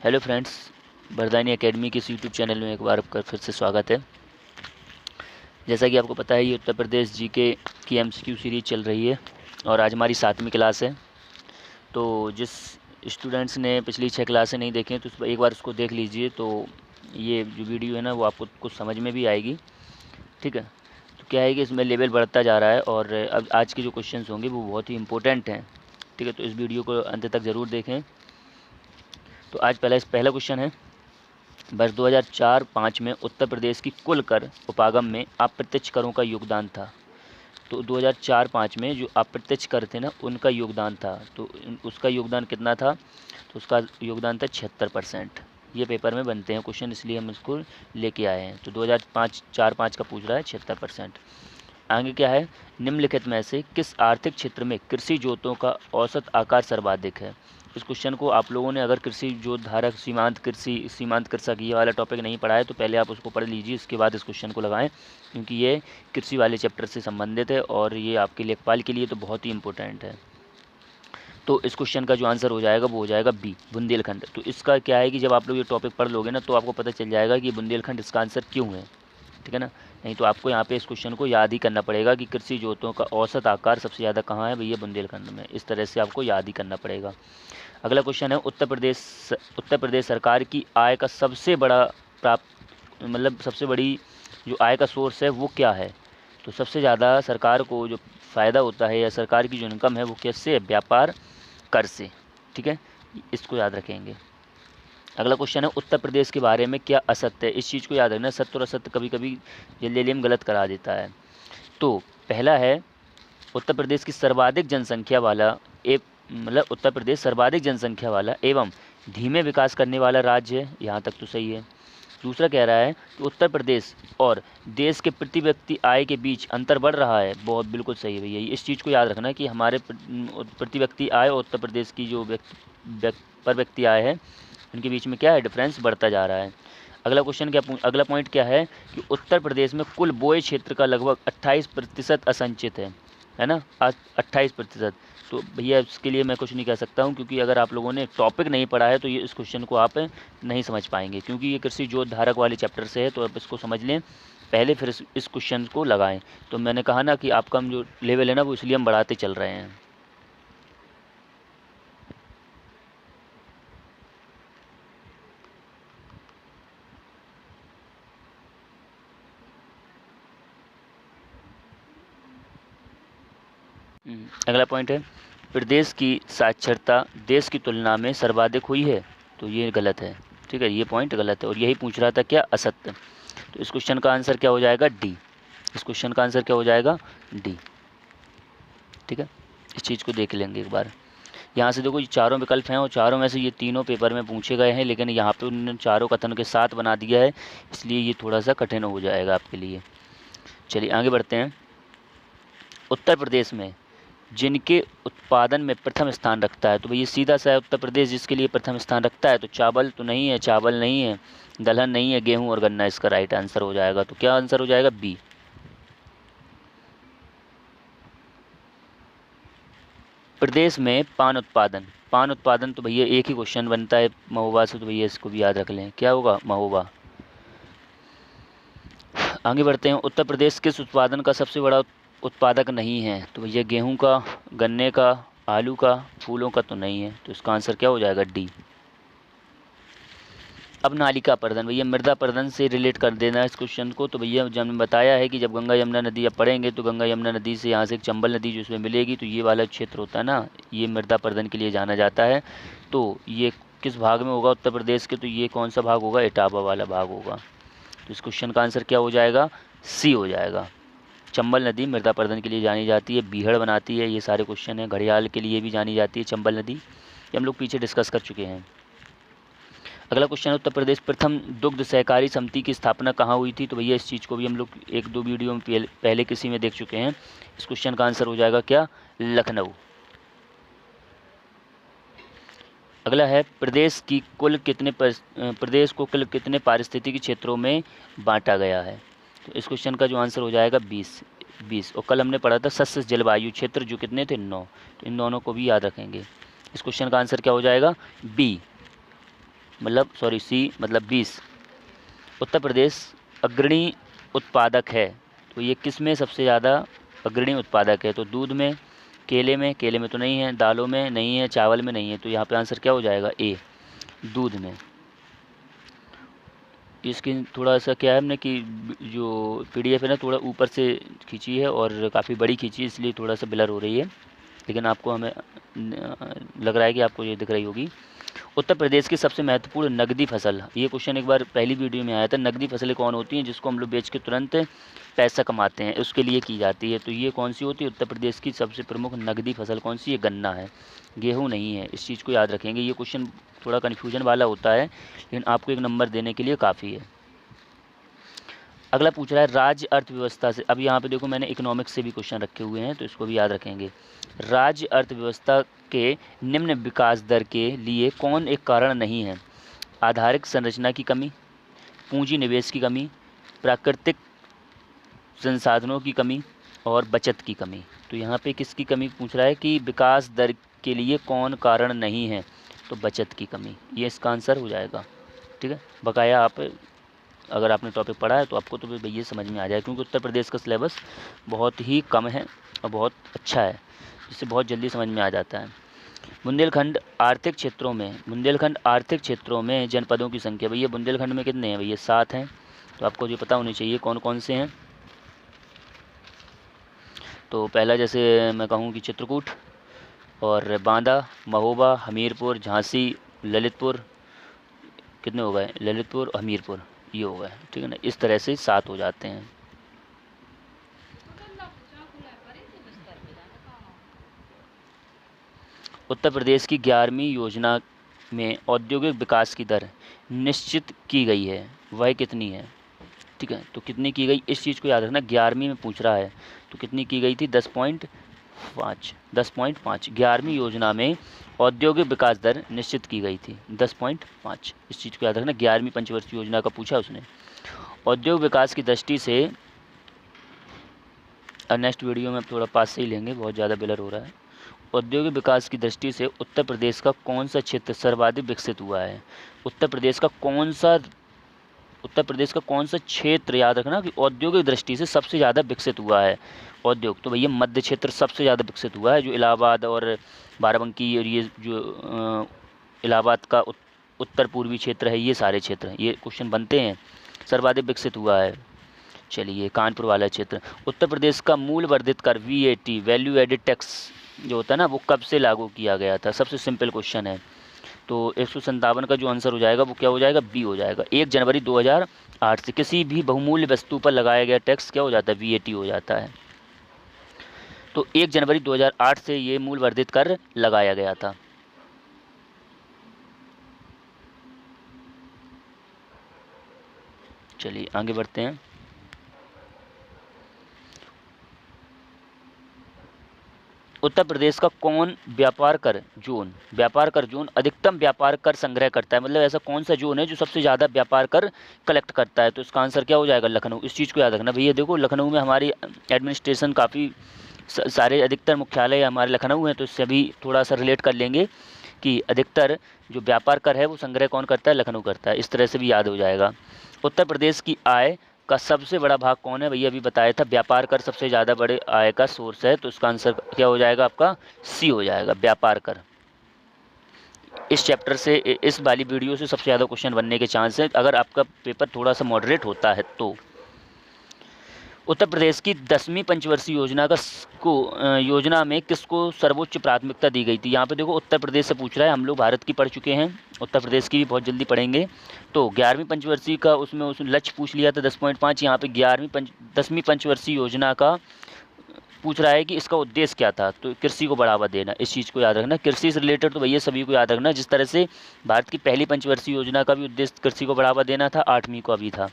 Hello friends, बरदानी academy के इस YouTube channel में एक बार आपका फिर से स्वागत है। जैसा कि आपको पता है, ये उत्तर प्रदेश जीके की एमसीक्यू सीरीज चल रही है और आज हमारी 7वीं क्लास है। तो जिस स्टूडेंट्स ने पिछली 6 क्लासें नहीं देखें तो एक बार उसको देख लीजिए, तो ये जो वीडियो है ना वो आपको कुछ समझ में भी आएगी। ठीक है, तो क्या है कि इसमें लेवल बढ़ता जा रहा है और अब आज के जो क्वेश्चंस होंगे वो बहुत ही इंपॉर्टेंट हैं। ठीक है, तो इस वीडियो को अंत तक ज़रूर देखें। तो आज पहला क्वेश्चन है, वर्ष 2004-05 में उत्तर प्रदेश की कुल कर उपागम में अप्रत्यक्ष करों का योगदान था। तो 2004-05 में जो अप्रत्यक्ष कर थे ना उनका योगदान था, तो उसका योगदान कितना था? तो उसका योगदान था 76%। ये पेपर में बनते हैं क्वेश्चन, इसलिए हम इसको लेके आए हैं। तो 2004-05 का पूछ रहा है 76%। आगे क्या है, निम्नलिखित में से किस आर्थिक क्षेत्र में कृषि जोतों का औसत आकार सर्वाधिक है? इस क्वेश्चन को आप लोगों ने अगर कृषि जोत धारक सीमांत कृषक ये वाला टॉपिक नहीं पढ़ा है तो पहले आप उसको पढ़ लीजिए, इसके बाद इस क्वेश्चन को लगाएं, क्योंकि ये कृषि वाले चैप्टर से संबंधित है और ये आपके लेखपाल के लिए तो बहुत ही इंपॉर्टेंट है। तो इस क्वेश्चन का जो आंसर हो जाएगा वो हो जाएगा बी, बुंदेलखंड। तो इसका क्या है कि जब आप लोग ये टॉपिक पढ़ लोगे ना तो आपको पता चल जाएगा कि बुंदेलखंड इसका आंसर क्यों है। ठीक है ना, नहीं तो आपको यहाँ पे इस क्वेश्चन को याद ही करना पड़ेगा कि कृषि जोतों का औसत आकार सबसे ज़्यादा कहाँ है भैया? बुंदेलखंड में। इस तरह से आपको याद ही करना पड़ेगा। अगला क्वेश्चन है, उत्तर प्रदेश सरकार की आय का सबसे बड़ा सबसे बड़ी जो आय का सोर्स है वो क्या है? तो सबसे ज़्यादा सरकार को जो फ़ायदा होता है या सरकार की जो इनकम है वो किससे? व्यापार कर से। ठीक है, इसको याद रखेंगे। अगला क्वेश्चन है, उत्तर प्रदेश के बारे में क्या असत्य है? इस चीज़ को याद रखना, सत्य और असत्य कभी कभी जल्दी हम गलत करा देता है। तो पहला है, उत्तर प्रदेश की सर्वाधिक जनसंख्या वाला उत्तर प्रदेश सर्वाधिक जनसंख्या वाला एवं धीमे विकास करने वाला राज्य है। यहाँ तक तो सही है। दूसरा कह रहा है कि उत्तर प्रदेश और देश के प्रति व्यक्ति आय के बीच अंतर बढ़ रहा है। बहुत बिल्कुल सही है भैया, इस चीज़ को याद रखना कि हमारे प्रति व्यक्ति आय और उत्तर प्रदेश की जो पर व्यक्ति आय है उनके बीच में क्या है? डिफरेंस बढ़ता जा रहा है। अगला पॉइंट क्या है कि उत्तर प्रदेश में कुल बोए क्षेत्र का लगभग 28% असंचित है ना, 28%। तो भैया इसके लिए मैं कुछ नहीं कह सकता हूँ, क्योंकि अगर आप लोगों ने टॉपिक नहीं पढ़ा है तो ये इस क्वेश्चन को आप नहीं समझ पाएंगे, क्योंकि ये कृषि जोत धारक वाले चैप्टर से है। तो आप इसको समझ लें पहले, फिर इस क्वेश्चन को लगाएं। तो मैंने कहा ना कि आपका जो लेवल है ना वो इसलिए हम बढ़ाते चल रहे हैं। अगला पॉइंट है, प्रदेश की साक्षरता देश की तुलना में सर्वाधिक हुई है। तो ये गलत है। ठीक है, ये पॉइंट गलत है और यही पूछ रहा था क्या? असत्य। तो इस क्वेश्चन का आंसर क्या हो जाएगा? डी। इस क्वेश्चन का आंसर क्या हो जाएगा? डी। ठीक है, इस चीज़ को देख लेंगे एक बार। यहाँ से देखो, ये चारों विकल्प हैं और चारों में से ये तीनों पेपर में पूछे गए हैं, लेकिन यहाँ पे उन्होंने चारों कथन के साथ बना दिया है, इसलिए ये थोड़ा सा कठिन हो जाएगा आपके लिए। चलिए आगे बढ़ते हैं। उत्तर प्रदेश में जिनके उत्पादन में प्रथम स्थान रखता है, तो भैया सीधा सा है, उत्तर प्रदेश जिसके लिए प्रथम स्थान रखता है। तो चावल तो नहीं है, चावल नहीं है, दलहन नहीं है, गेहूं और गन्ना इसका राइट आंसर हो जाएगा। तो क्या आंसर हो जाएगा? बी। प्रदेश में पान उत्पादन तो भैया एक ही क्वेश्चन बनता है महोबा से, तो भैया इसको भी याद रख लें, क्या होगा? महोबा। आगे बढ़ते हैं, उत्तर प्रदेश किस उत्पादन का सबसे बड़ा उत्पादक नहीं है? तो भैया गेहूं का, गन्ने का, आलू का, फूलों का तो नहीं है। तो इसका आंसर क्या हो जाएगा? डी। अब नालिका पर्दन, भैया मृदा पर्दन से रिलेट कर देना इस क्वेश्चन को। तो भैया जब मैंने बताया है कि जब गंगा यमुना नदी आप पढ़ेंगे तो गंगा यमुना नदी से यहाँ से एक चंबल नदी जो इसमें मिलेगी, तो ये वाला क्षेत्र होता है ना, ये मृदा पर्दन के लिए जाना जाता है। तो ये किस भाग में होगा उत्तर प्रदेश के? तो ये कौन सा भाग होगा? इटावा वाला भाग होगा। तो इस क्वेश्चन का आंसर क्या हो जाएगा? सी हो जाएगा। चंबल नदी मृदा पर्दन के लिए जानी जाती है, बीहड़ बनाती है। ये सारे क्वेश्चन हैं। घड़ियाल के लिए भी जानी जाती है चंबल नदी, ये हम लोग पीछे डिस्कस कर चुके हैं। अगला क्वेश्चन है, उत्तर प्रदेश प्रथम दुग्ध सहकारी समिति की स्थापना कहाँ हुई थी? तो भैया इस चीज़ को भी हम लोग 1-2 वीडियो में पहले किसी में देख चुके हैं। इस क्वेश्चन का आंसर हो जाएगा क्या? लखनऊ। अगला है, प्रदेश को कुल कितने पारिस्थितिकी क्षेत्रों में बांटा गया है? तो इस क्वेश्चन का जो आंसर हो जाएगा 20। और कल हमने पढ़ा था सस्य जलवायु क्षेत्र, जो कितने थे? 9। तो इन दोनों को भी याद रखेंगे। इस क्वेश्चन का आंसर क्या हो जाएगा? बी। मतलब सॉरी सी मतलब 20 उत्तर प्रदेश अग्रणी उत्पादक है, तो ये किस में सबसे ज़्यादा अग्रणी उत्पादक है? तो दूध में, केले में तो नहीं है, दालों में नहीं है, चावल में नहीं है, तो यहाँ पे आंसर क्या हो जाएगा? ए, दूध में। इसकी थोड़ा सा क्या है हमने कि जो पीडीएफ है ना थोड़ा ऊपर से खींची है और काफ़ी बड़ी खींची है, इसलिए थोड़ा सा ब्लर हो रही है, लेकिन आपको हमें लग रहा है कि आपको ये दिख रही होगी। उत्तर प्रदेश की सबसे महत्वपूर्ण नकदी फसल, ये क्वेश्चन एक बार पहली वीडियो में आया था। नकदी फसलें कौन होती हैं जिसको हम लोग बेच के तुरंत पैसा कमाते हैं, उसके लिए की जाती है, तो ये कौन सी होती है? उत्तर प्रदेश की सबसे प्रमुख नकदी फसल कौन सी है? गन्ना है, गेहूँ नहीं है। इस चीज़ को याद रखेंगे। ये क्वेश्चन थोड़ा कन्फ्यूजन वाला होता है, लेकिन आपको एक नंबर देने के लिए काफ़ी है। अगला पूछ रहा है राज्य अर्थव्यवस्था से। अब यहाँ पे देखो मैंने इकोनॉमिक्स से भी क्वेश्चन रखे हुए हैं, तो इसको भी याद रखेंगे। राज्य अर्थव्यवस्था के निम्न विकास दर के लिए कौन एक कारण नहीं है? आधारिक संरचना की कमी, पूंजी निवेश की कमी, प्राकृतिक संसाधनों की कमी और बचत की कमी। तो यहाँ पे किसकी कमी पूछ रहा है कि विकास दर के लिए कौन कारण नहीं है? तो बचत की कमी, ये इसका आंसर हो जाएगा। ठीक है, बकाया आप अगर आपने टॉपिक पढ़ा है तो आपको तो भैया समझ में आ जाए, क्योंकि उत्तर प्रदेश का सिलेबस बहुत ही कम है और बहुत अच्छा है, जिससे बहुत जल्दी समझ में आ जाता है। बुंदेलखंड आर्थिक क्षेत्रों में जनपदों की संख्या, भैया बुंदेलखंड में कितने हैं? भैया 7 हैं, तो आपको ये पता होनी चाहिए कौन कौन से हैं। तो पहला जैसे मैं कहूँ कि चित्रकूट और बांदा, महोबा, हमीरपुर, झांसी, ललितपुर, कितने हो गए? ललितपुर, हमीरपुर, ये हो गए। ठीक है ना, इस तरह से 7 हो जाते हैं। उत्तर प्रदेश की 11वीं योजना में औद्योगिक विकास की दर निश्चित की गई है, वह कितनी है? ठीक है, तो कितनी की गई इस चीज़ को याद रखना, 11वीं में पूछ रहा है, तो कितनी की गई थी? 10.5। 11वीं योजना में औद्योगिक विकास दर निश्चित की गई थी 10.5। इस चीज़ को याद रखना, 11वीं पंचवर्षीय योजना का पूछा उसने। औद्योगिक विकास की दृष्टि से, नेक्स्ट वीडियो में थोड़ा पास से ही लेंगे, बहुत ज़्यादा ब्लर हो रहा है। औद्योगिक विकास की दृष्टि से उत्तर प्रदेश का कौन सा क्षेत्र सर्वाधिक विकसित हुआ है? उत्तर प्रदेश का कौन सा क्षेत्र, याद रखना कि औद्योगिक दृष्टि से सबसे ज़्यादा विकसित हुआ है औद्योग, तो भैया मध्य क्षेत्र सबसे ज़्यादा विकसित हुआ है, जो इलाहाबाद और बाराबंकी और ये जो इलाहाबाद का उत्तर पूर्वी क्षेत्र है, ये सारे क्षेत्र हैं, ये क्वेश्चन बनते हैं, सर्वाधिक विकसित हुआ है। चलिए कानपुर वाला क्षेत्र। उत्तर प्रदेश का मूल वर्धित कर VAT वैल्यू एडिड टैक्स जो होता है ना, वो कब से लागू किया गया था? सबसे सिंपल क्वेश्चन है, तो 157 का जो आंसर हो जाएगा वो क्या हो जाएगा? बी हो जाएगा। 1 जनवरी 2008 से किसी भी बहुमूल्य वस्तु पर लगाया गया टैक्स क्या हो जाता है? VAT हो जाता है। तो 1 जनवरी 2008 से ये मूल वर्धित कर लगाया गया था। चलिए आगे बढ़ते हैं। उत्तर प्रदेश का कौन व्यापार कर जोन अधिकतम व्यापार कर संग्रह करता है? मतलब ऐसा कौन सा जोन है जो सबसे ज़्यादा व्यापार कर कलेक्ट करता है? तो इसका आंसर क्या हो जाएगा? लखनऊ। इस चीज़ को याद रखना भैया, देखो लखनऊ में हमारी एडमिनिस्ट्रेशन काफ़ी सारे अधिकतर मुख्यालय हमारे लखनऊ हैं, तो इससे भी थोड़ा सा रिलेट कर लेंगे कि अधिकतर जो व्यापार कर है वो संग्रह कौन करता है? लखनऊ करता है। इस तरह से भी याद हो जाएगा। उत्तर प्रदेश की आय का सबसे बड़ा भाग कौन है? भैया अभी बताया था, व्यापार कर सबसे ज़्यादा बड़े आय का सोर्स है, तो इसका आंसर क्या हो जाएगा? आपका सी हो जाएगा, व्यापार कर। इस चैप्टर से, इस वाली वीडियो से सबसे ज़्यादा क्वेश्चन बनने के चांस है, अगर आपका पेपर थोड़ा सा मॉडरेट होता है तो। उत्तर प्रदेश की 10वीं पंचवर्षीय योजना में किसको सर्वोच्च प्राथमिकता दी गई थी? यहाँ पे देखो उत्तर प्रदेश से पूछ रहा है, हम लोग भारत की पढ़ चुके हैं, उत्तर प्रदेश की भी बहुत जल्दी पढ़ेंगे। तो 11वीं पंचवर्षीय का उसमें लक्ष्य पूछ लिया था 10.5। यहाँ पे 10वीं पंचवर्षीय योजना का पूछ रहा है कि इसका उद्देश्य क्या था? तो कृषि को बढ़ावा देना, इस चीज़ को याद रखना। कृषि से रिलेटेड तो भैया सभी को याद रखना, जिस तरह से भारत की पहली पंचवर्षीय योजना का भी उद्देश्य कृषि को बढ़ावा देना था, 8वीं का भी था,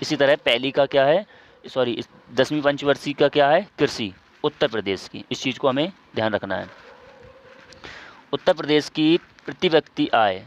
इसी तरह पहली का क्या है, सॉरी 10वीं पंचवर्षीय का क्या है? कृषि, उत्तर प्रदेश की। इस चीज़ को हमें ध्यान रखना है। उत्तर प्रदेश की प्रति व्यक्ति आय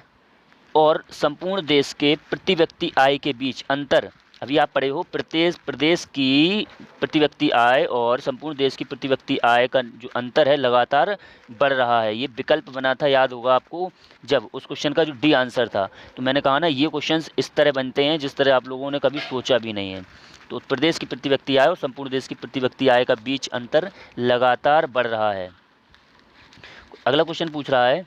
और संपूर्ण देश के प्रति व्यक्ति आय के बीच अंतर अभी आप पढ़े हो प्रदेश की प्रति व्यक्ति आय और संपूर्ण देश की प्रति व्यक्ति आय का जो अंतर है लगातार बढ़ रहा है। ये विकल्प बना था, याद होगा आपको, जब उस क्वेश्चन का जो डी आंसर था। तो मैंने कहा ना, ये क्वेश्चंस इस तरह बनते हैं जिस तरह आप लोगों ने कभी सोचा भी नहीं है। तो प्रदेश की प्रति व्यक्ति आय और संपूर्ण देश की प्रति व्यक्ति आय का बीच अंतर लगातार बढ़ रहा है। अगला क्वेश्चन पूछ रहा है,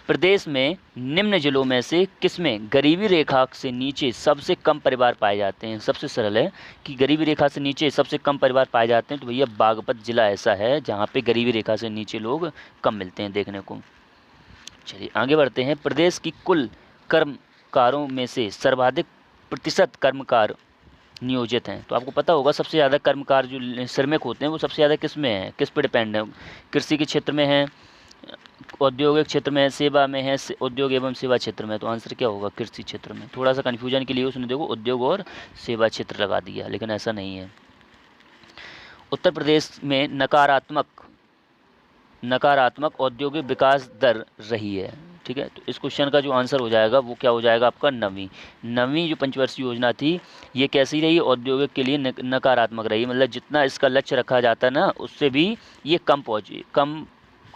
प्रदेश में निम्न जिलों में से किसमें गरीबी रेखा से नीचे सबसे कम परिवार पाए जाते हैं। सबसे सरल है कि गरीबी रेखा से नीचे सबसे कम परिवार पाए जाते हैं, तो भैया बागपत जिला ऐसा है जहाँ पे गरीबी रेखा से नीचे लोग कम मिलते हैं देखने को। चलिए आगे बढ़ते हैं। प्रदेश की कुल कर्मकारों में से सर्वाधिक प्रतिशत कर्मकार नियोजित हैं। तो आपको पता होगा सबसे ज़्यादा कर्मकार जो श्रमिक होते हैं वो सबसे ज़्यादा किस में है, किस पे डिपेंड है? कृषि के क्षेत्र में है, औद्योगिक क्षेत्र में है, सेवा में है, उद्योग एवं सेवा क्षेत्र में। तो आंसर क्या होगा? कृषि क्षेत्र में। थोड़ा सा कन्फ्यूजन के लिए उसने देखो उद्योग और सेवा क्षेत्र लगा दिया, लेकिन ऐसा नहीं है। उत्तर प्रदेश में नकारात्मक औद्योगिक विकास दर रही है। ठीक है, तो इस क्वेश्चन का जो आंसर हो जाएगा वो क्या हो जाएगा आपका? नवीं जो पंचवर्षीय योजना थी ये कैसी रही? औद्योगिक के लिए नकारात्मक रही, मतलब जितना इसका लक्ष्य रखा जाता ना उससे भी ये कम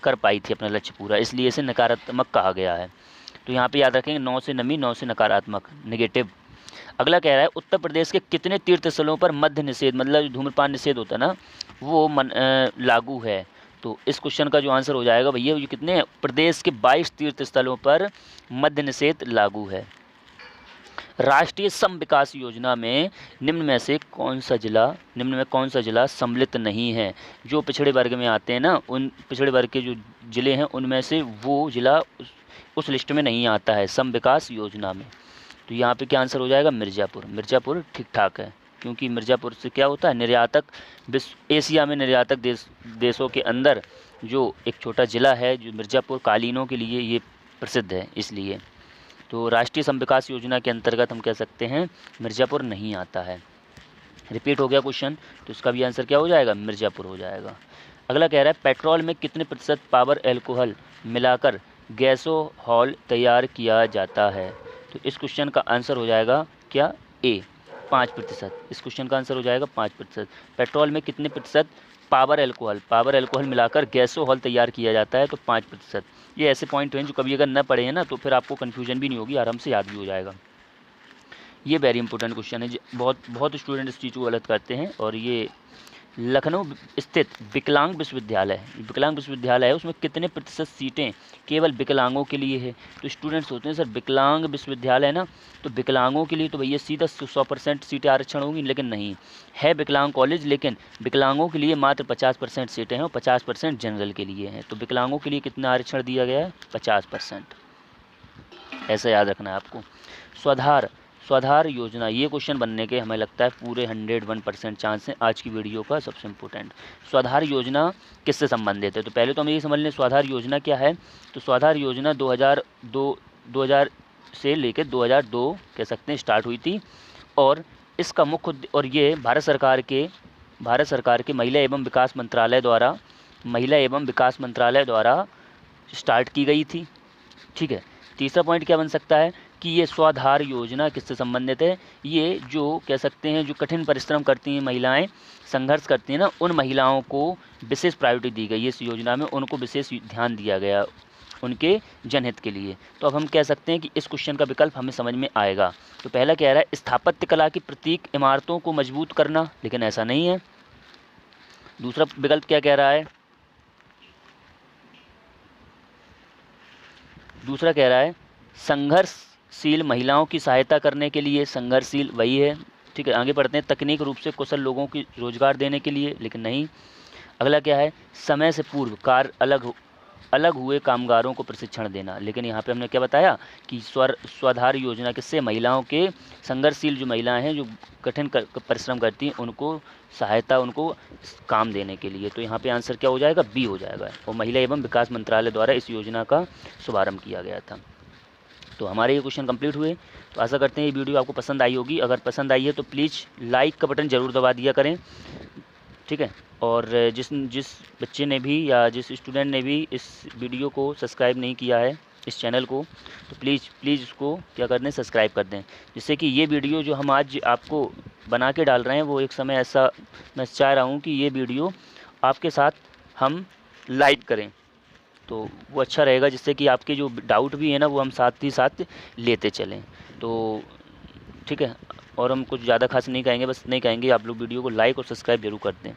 कर पाई थी अपना लक्ष्य पूरा, इसलिए इसे नकारात्मक कहा गया है। तो यहाँ पे याद रखेंगे 9 से नमी, 9 से नकारात्मक, नेगेटिव। अगला कह रहा है, उत्तर प्रदेश के कितने तीर्थ स्थलों पर मद्य निषेध, मतलब धूम्रपान निषेध होता है ना, वो लागू है? तो इस क्वेश्चन का जो आंसर हो जाएगा भैया, ये कितने? प्रदेश के 22 तीर्थ स्थलों पर मद्य निषेध लागू है। राष्ट्रीय सम विकास योजना में निम्न में कौन सा जिला सम्मिलित नहीं है? जो पिछड़े वर्ग में आते हैं ना, उन पिछड़े वर्ग के जो जिले हैं उनमें से वो जिला उस लिस्ट में नहीं आता है सम विकास योजना में। तो यहाँ पे क्या आंसर हो जाएगा? मिर्ज़ापुर ठीक ठाक है, क्योंकि मिर्ज़ापुर से क्या होता है, निर्यातक एशिया में निर्यातक देशों के अंदर जो एक छोटा ज़िला है, जो मिर्ज़ापुर कालीनों के लिए ये प्रसिद्ध है, इसलिए। तो राष्ट्रीय सम विकास योजना के अंतर्गत हम कह सकते हैं मिर्ज़ापुर नहीं आता है। रिपीट हो गया क्वेश्चन, तो इसका भी आंसर क्या हो जाएगा? मिर्ज़ापुर हो जाएगा। अगला कह रहा है, पेट्रोल में कितने प्रतिशत पावर अल्कोहल मिलाकर गैसोहॉल तैयार किया जाता है? तो इस क्वेश्चन का आंसर हो जाएगा क्या? ए, 5%। इस क्वेश्चन का आंसर हो जाएगा 5%। पेट्रोल में कितने प्रतिशत पावर अल्कोहल मिलाकर गैसोहॉल तैयार किया जाता है? तो 5%। ये ऐसे पॉइंट हैं जो कभी अगर न पढ़े हैं ना तो फिर आपको कन्फ्यूजन भी नहीं होगी, आराम से याद भी हो जाएगा। ये वेरी इंपॉर्टेंट क्वेश्चन है, बहुत स्टूडेंट इस चीज़ को गलत करते हैं। और ये लखनऊ स्थित विकलांग विश्वविद्यालय है, उसमें कितने प्रतिशत सीटें केवल विकलांगों के लिए है? तो स्टूडेंट्स होते हैं सर विकलांग विश्वविद्यालय है ना, तो विकलांगों के लिए तो भैया सीधा 100% सीटें आरक्षण होंगी, लेकिन नहीं है विकलांग कॉलेज, लेकिन विकलांगों के लिए मात्र 50% सीटें हैं और 50% जनरल के लिए हैं। तो विकलांगों के लिए कितना आरक्षण दिया गया है? 50%। ऐसा याद रखना है आपको। स्वाधार योजना, ये क्वेश्चन बनने के हमें लगता है पूरे 101% चांस हैं आज की वीडियो का सबसे इम्पोर्टेंट। स्वाधार योजना किससे संबंधित है? तो पहले तो हम ये समझ लें स्वाधार योजना क्या है। तो स्वाधार योजना 2000 से लेकर 2002 कह सकते हैं स्टार्ट हुई थी, और इसका मुख्य और ये भारत सरकार के महिला एवं विकास मंत्रालय द्वारा स्टार्ट की गई थी। ठीक है, तीसरा पॉइंट क्या बन सकता है कि ये स्वाधार योजना किससे संबंधित है? ये जो कह सकते हैं जो कठिन परिश्रम करती हैं महिलाएं, संघर्ष करती हैं ना, उन महिलाओं को विशेष प्रायोरिटी दी गई इस योजना में, उनको विशेष ध्यान दिया गया उनके जनहित के लिए। तो अब हम कह सकते हैं कि इस क्वेश्चन का विकल्प हमें समझ में आएगा। तो पहला कह रहा है स्थापत्य कला की प्रतीक इमारतों को मजबूत करना, लेकिन ऐसा नहीं है। दूसरा विकल्प क्या कह रहा है? दूसरा कह रहा है संघर्षशील महिलाओं की सहायता करने के लिए, संघर्षशील वही है। ठीक है, आगे बढ़ते हैं। तकनीक रूप से कुशल लोगों की रोजगार देने के लिए, लेकिन नहीं। अगला क्या है? समय से पूर्व अलग हुए कामगारों को प्रशिक्षण देना, लेकिन यहाँ पे हमने क्या बताया कि स्वाधार योजना किससे? महिलाओं के, संघर्षशील जो महिलाएं हैं जो कठिन परिश्रम करती हैं उनको सहायता, उनको काम देने के लिए। तो यहाँ पे आंसर क्या हो जाएगा? बी हो जाएगा। और महिला एवं विकास मंत्रालय द्वारा इस योजना का शुभारंभ किया गया था। तो हमारे ये क्वेश्चन कंप्लीट हुए। तो आशा करते हैं ये वीडियो आपको पसंद आई होगी। अगर पसंद आई है तो प्लीज़ लाइक का बटन ज़रूर दबा दिया करें। ठीक है, और जिस बच्चे ने भी या जिस स्टूडेंट ने भी इस वीडियो को सब्सक्राइब नहीं किया है इस चैनल को, तो प्लीज़ उसको क्या कर दें, सब्सक्राइब कर दें, जिससे कि ये वीडियो जो हम आज आपको बना के डाल रहे हैं वो एक समय ऐसा मैं चाह रहा हूँ कि ये वीडियो आपके साथ हम लाइव करें, तो वो अच्छा रहेगा, जिससे कि आपके जो डाउट भी है ना वो हम साथ ही साथ लेते चलें। तो ठीक है, और हम कुछ ज़्यादा खास नहीं कहेंगे, बस नहीं कहेंगे, आप लोग वीडियो को लाइक और सब्सक्राइब जरूर कर दें।